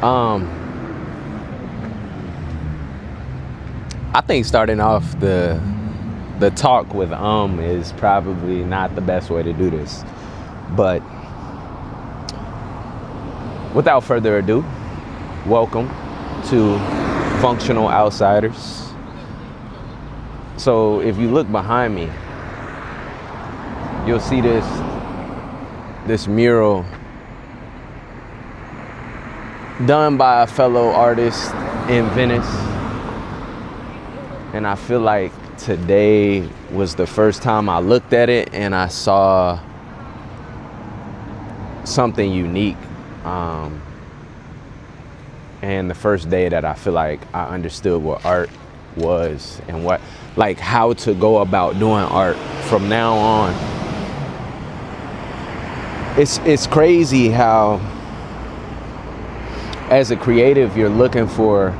I think starting off the talk with is probably not the best way to do this. But without further ado, welcome to Functional Outsiders. So if you look behind me, you'll see this mural done by a fellow artist in Venice. And I feel like today was the first time I looked at it and I saw something unique. And the first day that I feel like I understood what art was and how to go about doing art from now on. It's crazy how, as a creative, you're looking for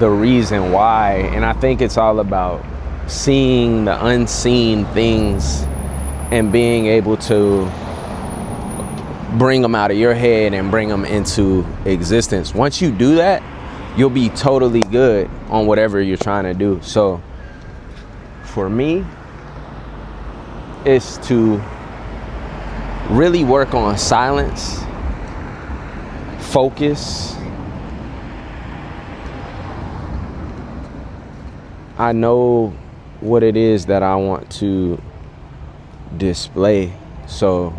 the reason why. And I think it's all about seeing the unseen things and being able to bring them out of your head and bring them into existence. Once you do that, you'll be totally good on whatever you're trying to do. So for me, it's to really work on silence, focus. I know what it is that I want to display. So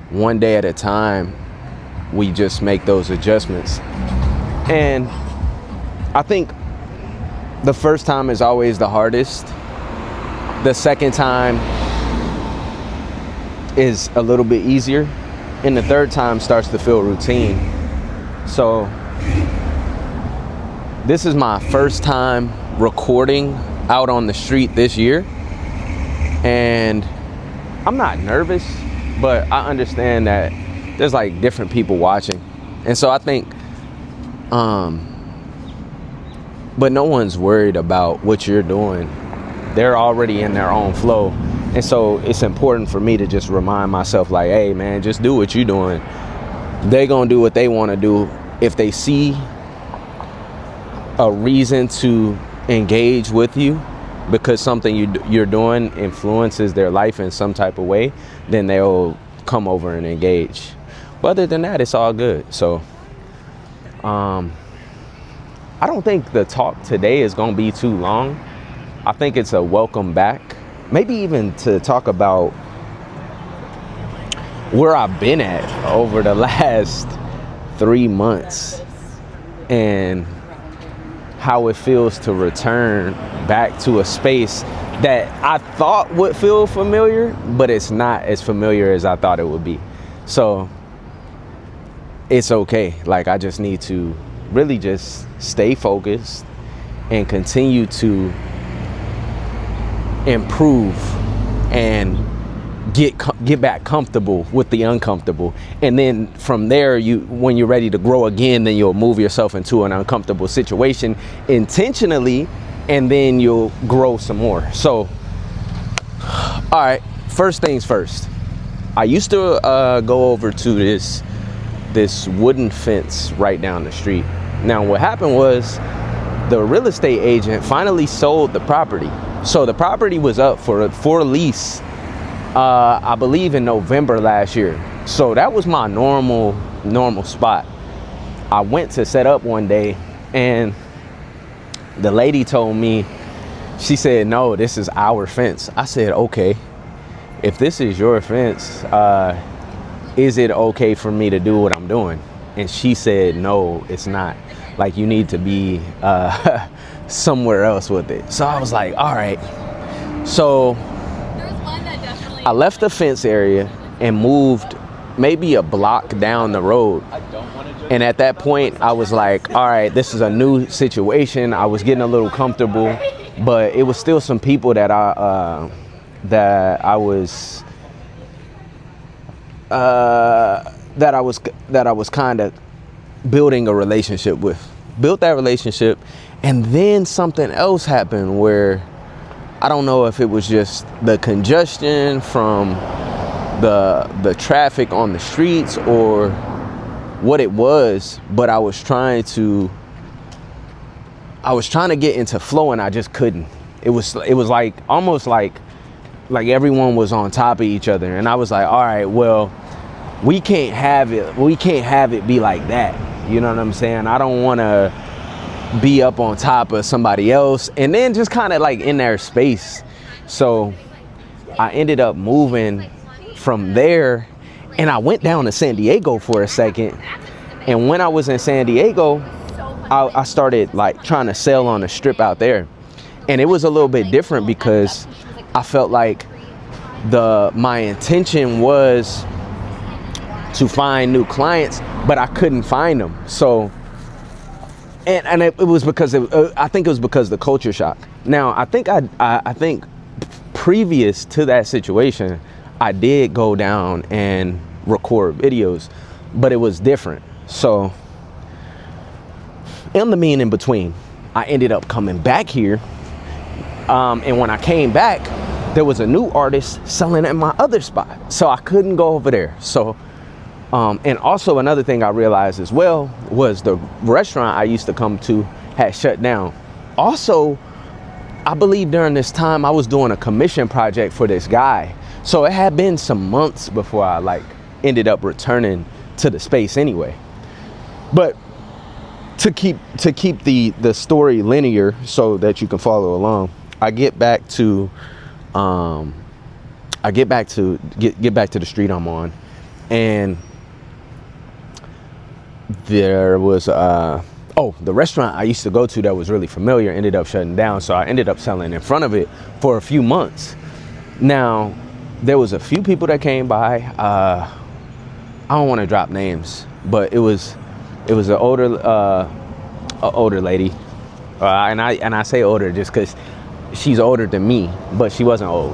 one day at a time, we just make those adjustments. And I think the first time is always the hardest. The second time is a little bit easier. And the third time starts to feel routine. So this is my first time recording out on the street this year. And I'm not nervous, but I understand that there's like different people watching. And so I think, but no one's worried about what you're doing. They're already in their own flow. And so it's important for me to just remind myself like, hey man, just do what you're doing. They're gonna do what they wanna do. If they see a reason to engage with you because something you're doing influences their life in some type of way, then they'll come over and engage. But other than that, it's all good. So I don't think the talk today is gonna be too long. I think it's a welcome back. Maybe even to talk about where I've been at over the last 3 months and how it feels to return back to a space that I thought would feel familiar, but it's not as familiar as I thought it would be. So it's okay. Like, I just need to really just stay focused and continue to improve and get back comfortable with the uncomfortable. And then from there, when you're ready to grow again, then you'll move yourself into an uncomfortable situation intentionally, and then you'll grow some more. So, all right, first things first. I used to go over to this wooden fence right down the street. Now, what happened was the real estate agent finally sold the property. So the property was up for lease, I believe in November last year. So that was my normal spot. I went to set up one day and the lady told me, she said, no, this is our fence. I said, okay, if this is your fence, is it okay for me to do what I'm doing? And she said, no, it's not. Like, you need to be somewhere else with it. So I was like, all right. So I left the fence area and moved maybe a block down the road. And at that point, I was like, all right, this is a new situation. I was getting a little comfortable, but it was still some people that I was kind of building a relationship with. Built that relationship, and then something else happened where I don't know if it was just the congestion from the traffic on the streets, or what it was, but I was trying to get into flow and I just couldn't. It was like almost like everyone was on top of each other, and I was like, all right, well, we can't have it be like that. You know what I'm saying? I don't want to be up on top of somebody else and then just kind of like in their space. So I ended up moving from there, and I went down to San Diego for a second. And when I was in San Diego, I started like trying to sell on the strip out there. And it was a little bit different because I felt like my intention was to find new clients, but I couldn't find them. So, and it was because I think it was because of the culture shock. Now, I think previous to that situation, I did go down and record videos, but it was different. So, in the in between, I ended up coming back here, and when I came back, there was a new artist selling at my other spot, so I couldn't go over there. So, and also another thing I realized as well was the restaurant I used to come to had shut down. Also, I believe during this time I was doing a commission project for this guy, so it had been some months before I like ended up returning to the space anyway. But to keep the story linear so that you can follow along, I get back to the street I'm on, and there was the restaurant I used to go to that was really familiar ended up shutting down, so I ended up selling in front of it for a few months. Now, there was a few people that came by. I don't want to drop names, but it was an older lady, and I say older just because she's older than me, but she wasn't old.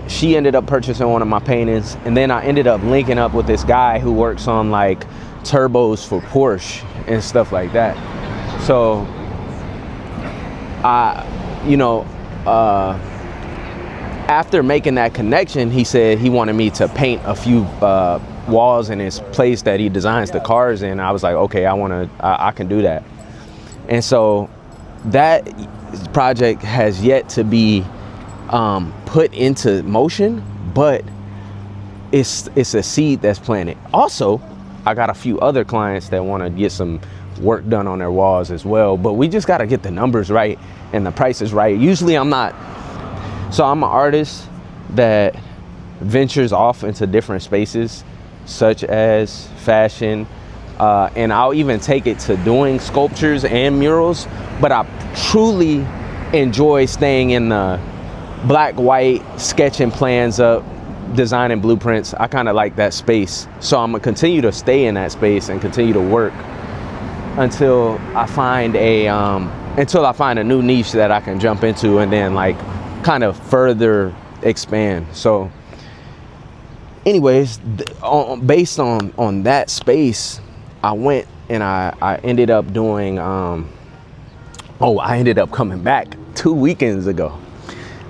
She ended up purchasing one of my paintings, and then I ended up linking up with this guy who works on like turbos for Porsche and stuff like that. So after making that connection, he said he wanted me to paint a few walls in his place that he designs the cars in. I was like, okay, I can do that. And so that project has yet to be put into motion, but it's a seed that's planted. Also, I got a few other clients that want to get some work done on their walls as well, but we just got to get the numbers right and the prices right. Usually I'm an artist that ventures off into different spaces such as fashion, and I'll even take it to doing sculptures and murals, but I truly enjoy staying in the black, white, sketching plans up, designing blueprints. I kind of like that space. So I'm gonna continue to stay in that space and continue to work until I find a new niche that I can jump into and then like kind of further expand. So anyways, based on that space, I went and I ended up doing, I ended up coming back 2 weekends ago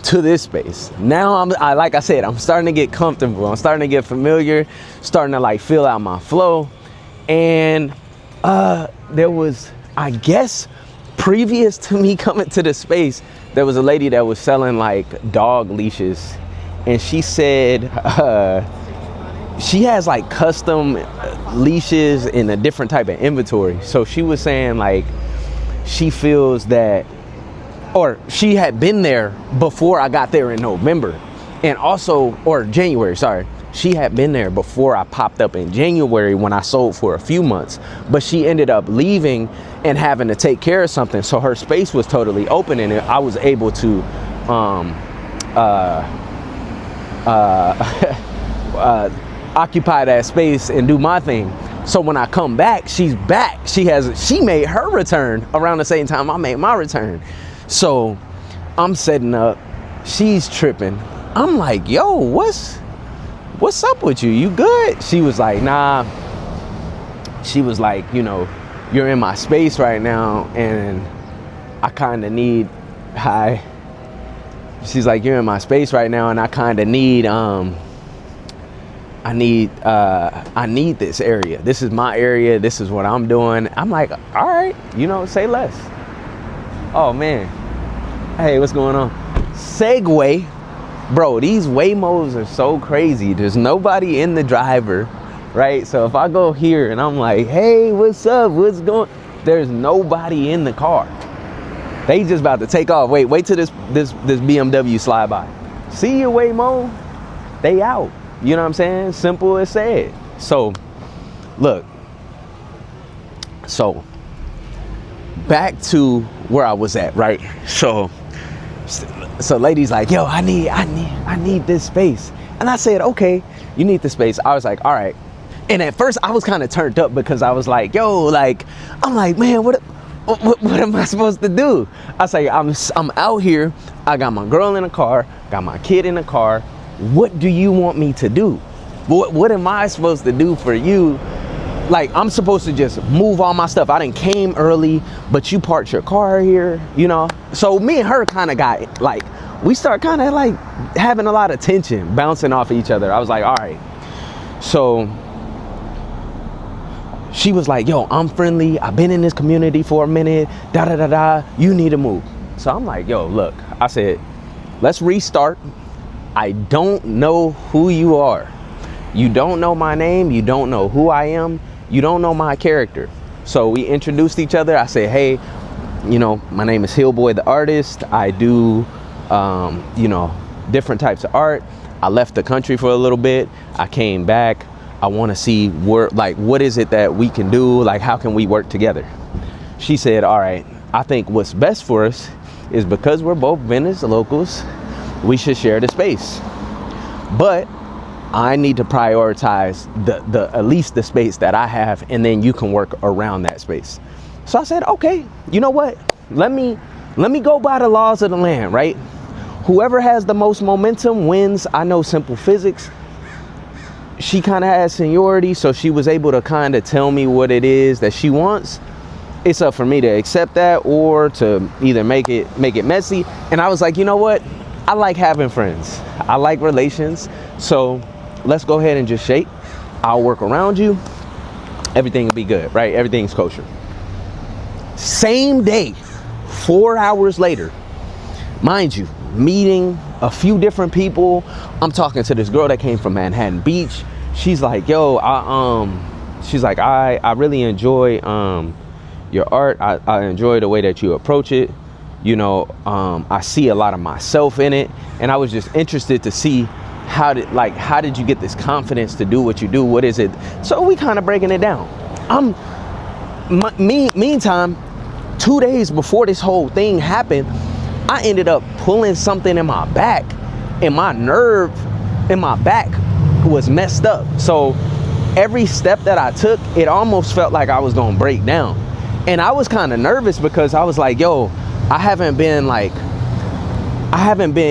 to this space. Now like I said, I'm starting to get comfortable. I'm starting to get familiar, starting to like feel out my flow. And there was, I guess, previous to me coming to the space, there was a lady that was selling like dog leashes, and she said she has like custom leashes in a different type of inventory. So she was saying like she feels that, or she had been there before I got there in November, and also, or January, sorry. She had been there before I popped up in January when I sold for a few months, but she ended up leaving and having to take care of something. So her space was totally open, and I was able to occupy that space and do my thing. So when I come back, she's back. She made her return around the same time I made my return. So I'm setting up, she's tripping. I'm like, yo, what's up with you? You good? She was like, nah. She was like, you're in my space right now, and I kind of need, hi. She's like, you're in my space right now, and I kind of need I need this area. This is my area. This is what I'm doing. I'm like, all right, say less. Oh man. Hey, what's going on? Segway. Bro, these Waymos are so crazy. There's nobody in the driver, right? So if I go here and I'm like, hey, what's up? What's going? There's nobody in the car. They just about to take off. Wait till this BMW slide by. See you, Waymo. They out. You know what I'm saying? Simple as said. So, look. So, back to where I was at, right? So lady's like, yo, I need this space. And I said, okay, you need the space. I was like, all right. And at first I was kind of turned up because I was like, yo, like, I'm like, man, what am I supposed to do? I say, I'm out here. I got my girl in the car, got my kid in the car. What do you want me to do? What am I supposed to do for you? Like, I'm supposed to just move all my stuff. I done came early, but you parked your car here, So me and her kind of got, like, we start kind of like having a lot of tension, bouncing off of each other. I was like, all right. So she was like, yo, I'm friendly. I've been in this community for a minute. Da-da-da-da. You need to move. So I'm like, yo, look. I said, let's restart. I don't know who you are. You don't know my name. You don't know who I am. You don't know my character. So we introduced each other. I said, hey, my name is Hillboy the artist. I do, different types of art. I left the country for a little bit. I came back. I want to see what is it that we can do? Like, how can we work together? She said, all right, I think what's best for us is because we're both Venice locals, we should share the space. But I need to prioritize the at least the space that I have, and then you can work around that space. So I said, okay, you know what? Let me go by the laws of the land, right? Whoever has the most momentum wins. I know simple physics. She kind of has seniority, so she was able to kind of tell me what it is that she wants. It's up for me to accept that or to either make it messy. And I was like, you know what? I like having friends. I like relations. So let's go ahead and just shake. I'll work around you. Everything will be good, right? Everything's kosher. Same day, 4 hours later, mind you, meeting a few different people. I'm talking to this girl that came from Manhattan Beach. She's like, yo, I really enjoy your art. I enjoy the way that you approach it. I see a lot of myself in it, and I was just interested to see how did you get this confidence to do what you do? What is it? So we kind of breaking it down. Meantime, 2 days before this whole thing happened, I ended up pulling something in my back, and my nerve in my back was messed up. So every step that I took, it almost felt like I was gonna break down. And I was kind of nervous because I was like, yo, I haven't been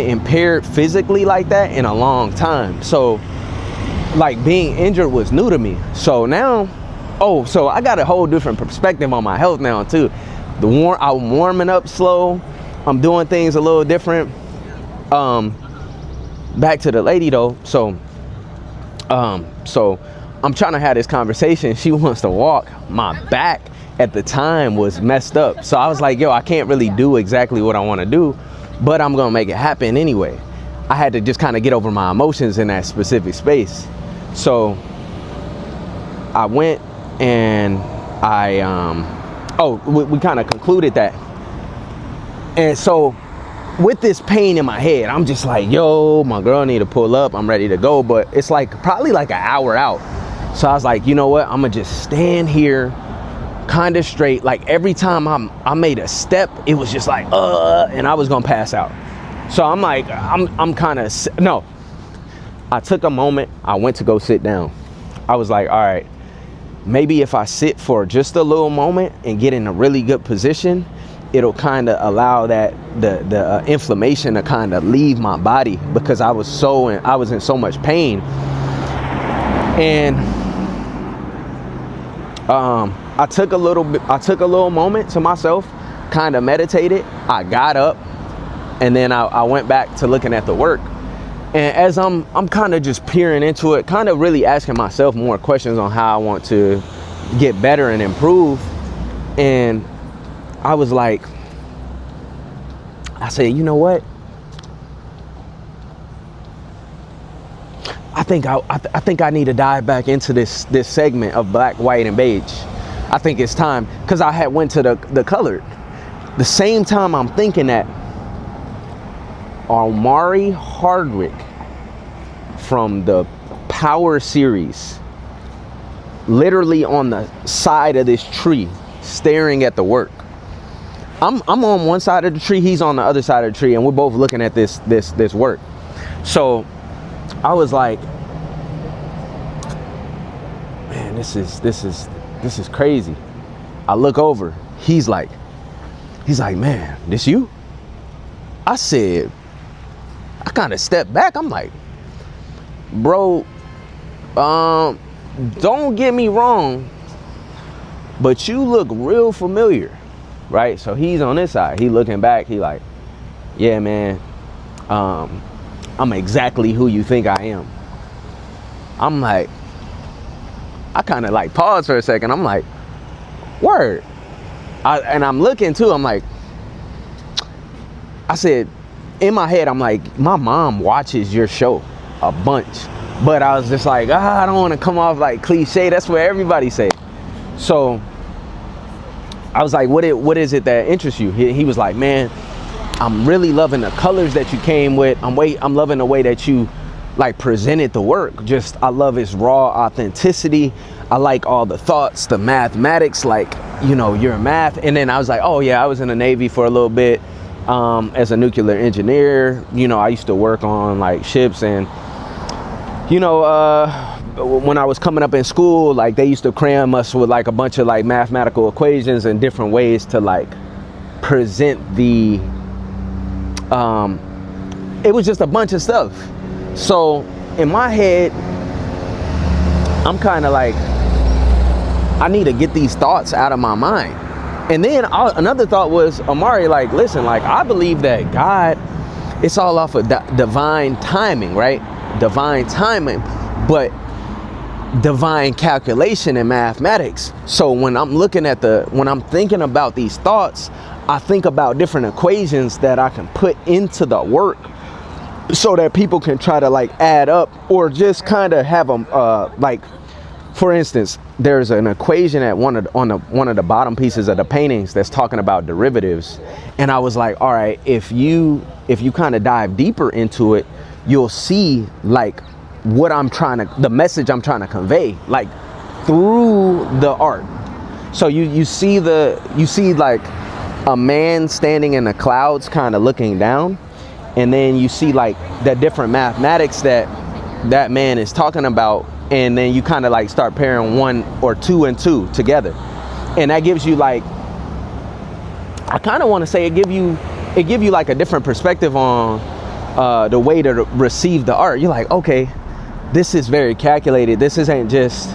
impaired physically like that in a long time. So like being injured was new to me. So now, so I got a whole different perspective on my health now too. I'm warming up slow. I'm doing things a little different. Back to the lady though. So I'm trying to have this conversation. She wants to walk. My back at the time was messed up. So I was like, yo, I can't really do exactly what I want to do, but I'm gonna make it happen anyway. I had to just kind of get over my emotions in that specific space. So I went and we kind of concluded that. And so with this pain in my head, I'm just like, yo, my girl need to pull up. I'm ready to go, but it's like probably like an hour out. So I was like, you know what? I'm gonna just stand here kind of straight. Like every time I made a step, it was just like, and I was gonna pass out. So I'm like, no. I took a moment. I went to go sit down. I was like, all right, maybe if I sit for just a little moment and get in a really good position, it'll kind of allow that the inflammation to kind of leave my body, because I was in so much pain. And I took a little moment to myself, kind of meditated. I got up, and then I went back to looking at the work. And as I'm kind of just peering into it, kind of really asking myself more questions on how I want to get better and improve. And I was like, I said, you know what? I think I need to dive back into this segment of black, white, and beige. I think it's time, because I had went to the colored. The same time I'm thinking that, Omari Hardwick from the Power series, literally on the side of this tree, staring at the work. I'm on one side of the tree, he's on the other side of the tree, and we're both looking at this work. So I was like, man, this is crazy. I look over, he's like, man, this you? I said, I kind of stepped back. I'm like, bro, don't get me wrong, but you look real familiar, right? So he's on this side, he looking back, he like, yeah, man, I'm exactly who you think I am. I'm like, I kind of like pause for a second. I'm like, word. And I'm looking too, I'm like, I said, in my head, I'm like, my mom watches your show a bunch. But I was just like, I don't want to come off like cliche. That's what everybody say. So I was like, what is it that interests you? He was like, man, I'm really loving the colors that you came with. I'm loving the way that you like presented the work. Just, I love its raw authenticity. I like all the thoughts, the mathematics, like, you know, your math. And then I was like, oh yeah, I was in the Navy for a little bit. As a nuclear engineer, you know, I used to work on like ships, and you know, when I was coming up in school, like they used to cram us with like a bunch of like mathematical equations and different ways to like present the it was just a bunch of stuff. So in my head, I'm kind of like, I need to get these thoughts out of my mind. And then another thought was, Omari, like, listen, like, I believe that God, it's all off of divine timing, right? Divine timing, but divine calculation and mathematics. So when I'm looking at when I'm thinking about these thoughts, I think about different equations that I can put into the work so that people can try to like add up, or just kind of have them, like, for instance, there's an equation at one of the bottom pieces of the paintings that's talking about derivatives. And I was like, all right, if you kind of dive deeper into it, you'll see like the message I'm trying to convey, like through the art. So you see like a man standing in the clouds kind of looking down, and then you see like the different mathematics that man is talking about. And then you kind of like start pairing 1 or 2 and 2 together. And that gives you like, I kind of want to say it give you like a different perspective on the way to receive the art. You're like, okay, this is very calculated. This isn't just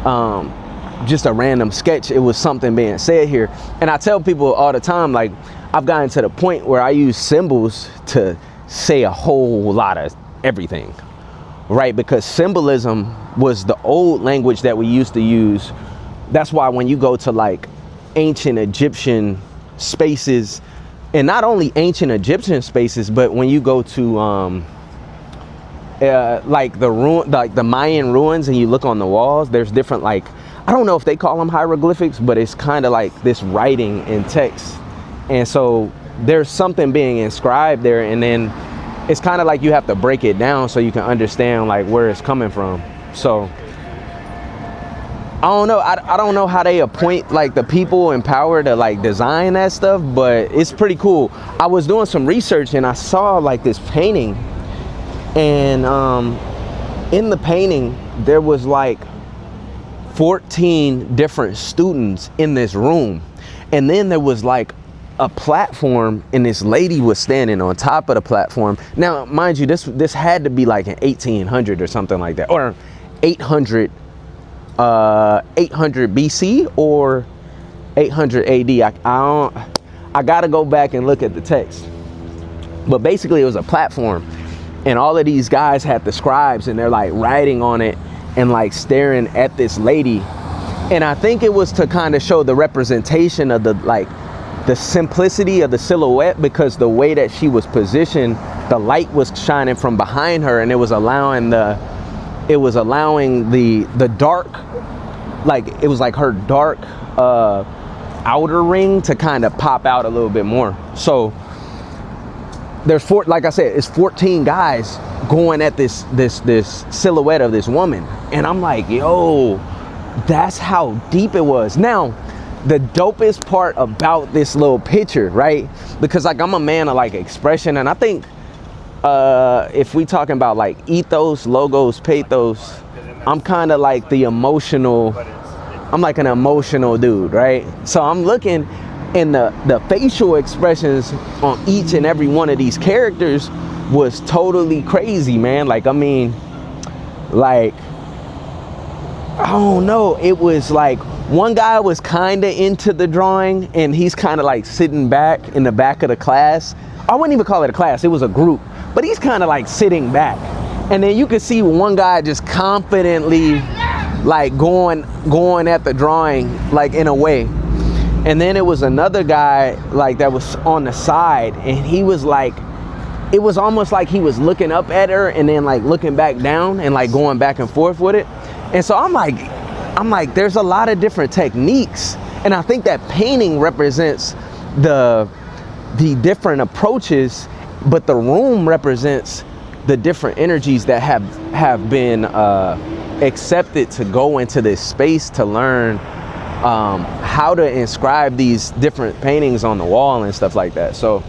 a random sketch. It was something being said here. And I tell people all the time, like, I've gotten to the point where I use symbols to say a whole lot of everything. Right, because symbolism was the old language that we used to use. That's why when you go to like ancient Egyptian spaces, and not only ancient Egyptian spaces, but when you go to like the Mayan ruins, and you look on the walls, there's different, like, I don't know if they call them hieroglyphics, but it's kind of like this writing in text. And so there's something being inscribed there, and then it's kind of like you have to break it down so you can understand like where it's coming from. So I don't know. I don't know how they appoint like the people in power to like design that stuff, but it's pretty cool. I was doing some research and I saw like this painting, and in the painting there was like 14 different students in this room, and then there was like a platform, and this lady was standing on top of the platform. Now, mind you, this had to be like an 1800 or something like that, or 800 BC or 800 AD. I gotta go back and look at the text, but basically it was a platform, And all of these guys had the scribes, and they're like writing on it and like staring at this lady. And I think it was to kind of show the representation of the simplicity of the silhouette, because the way that she was positioned, the light was shining from behind her, and it was allowing the dark, like it was like her dark outer ring to kind of pop out a little bit more. So there's like I said, it's 14 guys going at this silhouette of this woman, and I'm like, yo, that's how deep it was. Now, the dopest part about this little picture, right? Because like I'm a man of like expression, and I think if we talking about like ethos, logos, pathos, I'm kind of like I'm like an emotional dude, right? So I'm looking, and the facial expressions on each and every one of these characters was totally crazy, man. Like, I mean, like, I don't know. It was like one guy was kind of into the drawing, and he's kind of like sitting back in the back of the class. I wouldn't even call it a class. It was a group, but he's kind of like sitting back. And then you could see one guy just confidently like going at the drawing, like in a way. And then it was another guy like that was on the side, and he was like, it was almost like he was looking up at her and then like looking back down and like going back and forth with it. And so I'm like, there's a lot of different techniques, and I think that painting represents the different approaches, but the room represents the different energies that have been accepted to go into this space to learn how to inscribe these different paintings on the wall and stuff like that. So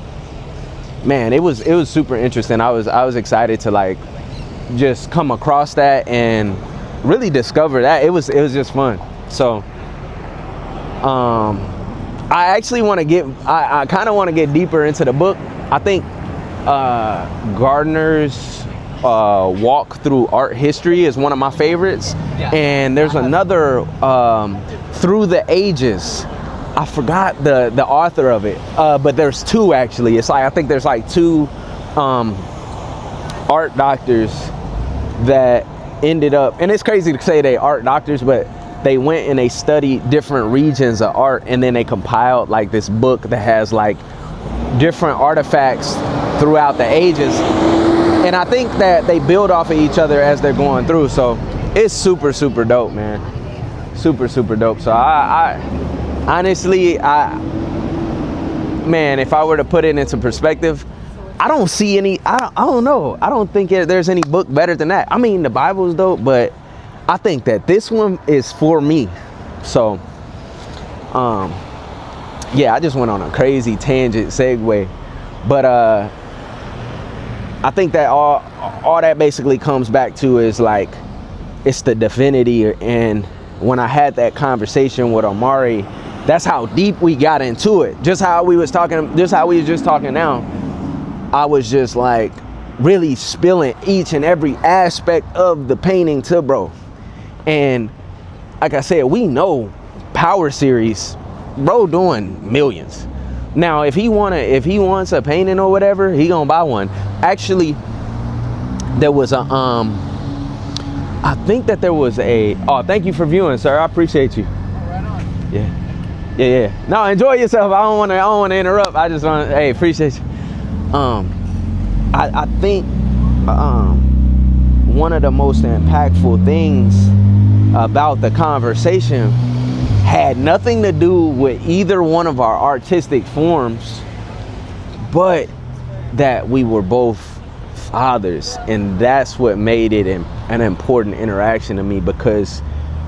man, it was super interesting. I was excited to like just come across that and really discover that. It was just fun. So I actually want to I kind of want to get deeper into the book. I think Gardner's walk through art history is one of my favorites. Yeah. And there's another Through the Ages. I forgot the author of it, but there's two actually. It's like, I think there's like two art doctors that ended up, and it's crazy to say they art doctors, but they went and they studied different regions of art, and then they compiled like this book that has like different artifacts throughout the ages. And I think that they build off of each other as they're going through. So it's super, super dope, man. Super, super dope. So I honestly, man, if I were to put it into perspective, I don't see any, I don't know. I don't think there's any book better than that. I mean, the Bible's dope, but I think that this one is for me. So, yeah, I just went on a crazy tangent segue, but I think that all that basically comes back to is like, it's the divinity. And when I had that conversation with Omari, that's how deep we got into it. Just how we was talking now. I was just like really spilling each and every aspect of the painting to bro. And like I said, we know Power Series, bro doing millions. Now, if he wants a painting or whatever, he gonna buy one. Actually, there was a I think that there was a, oh, thank you for viewing, sir. I appreciate you. Right on. Yeah. No, enjoy yourself. I don't want to interrupt. I just want to, hey, appreciate you. I think one of the most impactful things about the conversation had nothing to do with either one of our artistic forms, but that we were both fathers. And that's what made it an important interaction to me, because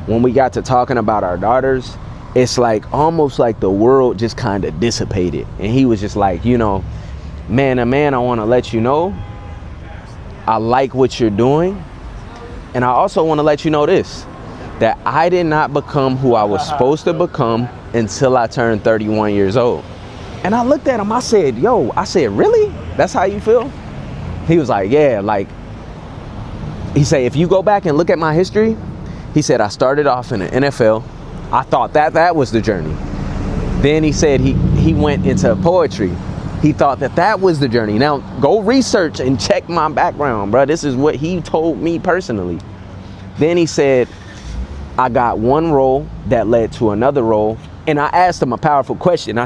when we got to talking about our daughters, it's like almost like the world just kind of dissipated. And he was just like, you know, man, I want to let you know I like what you're doing. And I also want to let you know this, that I did not become who I was supposed to become until I turned 31 years old. And I looked at him, I said, really? That's how you feel? He was like, yeah, like, he said, if you go back and look at my history, he said, I started off in the NFL. I thought that was the journey. Then he said he went into poetry. He thought that that was the journey. Now, go research and check my background, bro. This is what he told me personally. Then he said, I got one role that led to another role. And I asked him a powerful question. I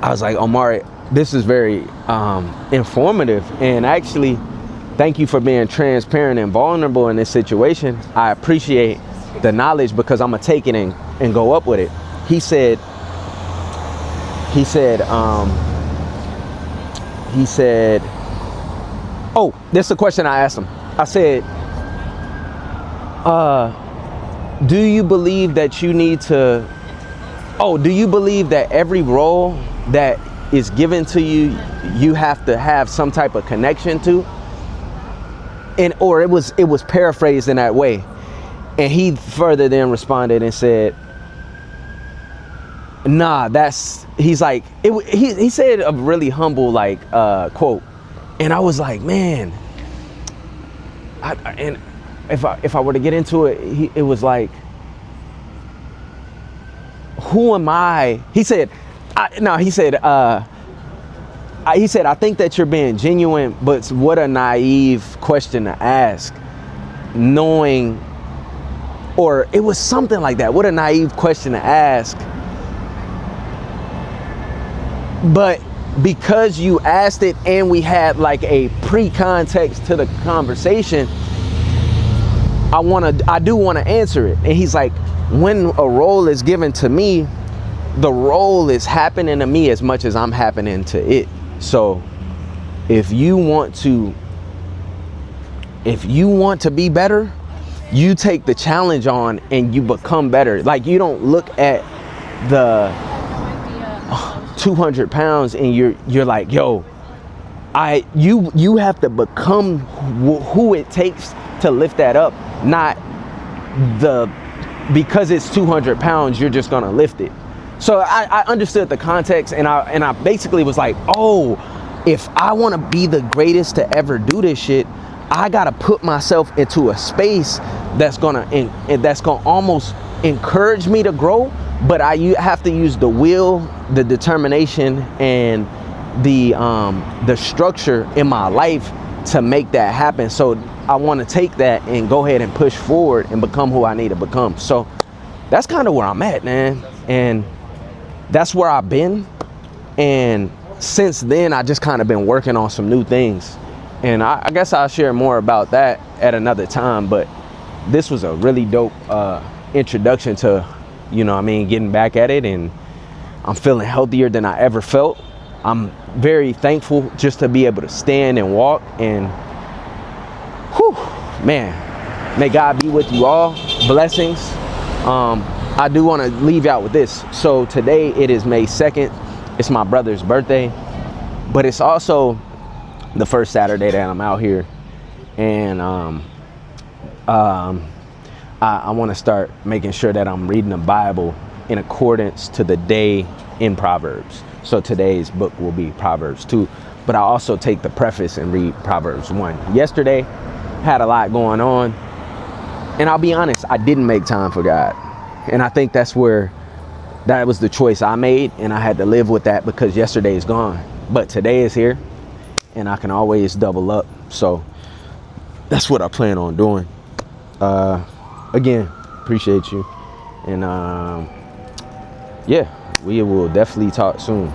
was like, Omari, this is very informative. And actually, thank you for being transparent and vulnerable in this situation. I appreciate the knowledge because I'm going to take it and go up with it. He said, oh, this is the question I asked him. I said, do you believe that do you believe that every role that is given to you, you have to have some type of connection to? Or it was paraphrased in that way. And he further then responded and said, nah, he's like, he said a really humble, like, quote. And I was like, man, and if I were to get into it, it was like, who am I? He said, I think that you're being genuine, but what a naive question to ask, knowing, or it was something like that. What a naive question to ask. But because you asked it and we had like a pre-context to the conversation, I do want to answer it. And he's like, when a role is given to me, the role is happening to me as much as I'm happening to it. So if you want to be better, you take the challenge on and you become better. Like, you don't look at the 200 pounds and you're like, yo, you have to become who it takes to lift that up, not because it's 200 pounds, you're just gonna lift it. So I understood the context, and I basically was like, oh, if I want to be the greatest to ever do this shit, I gotta put myself into a space that's gonna almost encourage me to grow, but I have to use the will, the determination, and the structure in my life to make that happen. So I want to take that and go ahead and push forward and become who I need to become. So that's kind of where I'm at, man. And that's where I've been. And since then, I just kind of been working on some new things. And I guess I'll share more about that at another time. But this was a really dope introduction to, getting back at it. And I'm feeling healthier than I ever felt. I'm very thankful just to be able to stand and walk. And whew, man, may God be with you all. Blessings. I do want to leave you out with this. So today it is May 2nd. It's my brother's birthday, but it's also the first Saturday that I'm out here. And I want to start making sure that I'm reading the Bible in accordance to the day in Proverbs. So today's book will be Proverbs 2, but I also take the preface and read Proverbs 1. Yesterday, had a lot going on, and I'll be honest, I didn't make time for God. And I think that was the choice I made, and I had to live with that because yesterday is gone. But today is here, and I can always double up. So that's what I plan on doing. Again, appreciate you. And yeah, we will definitely talk soon.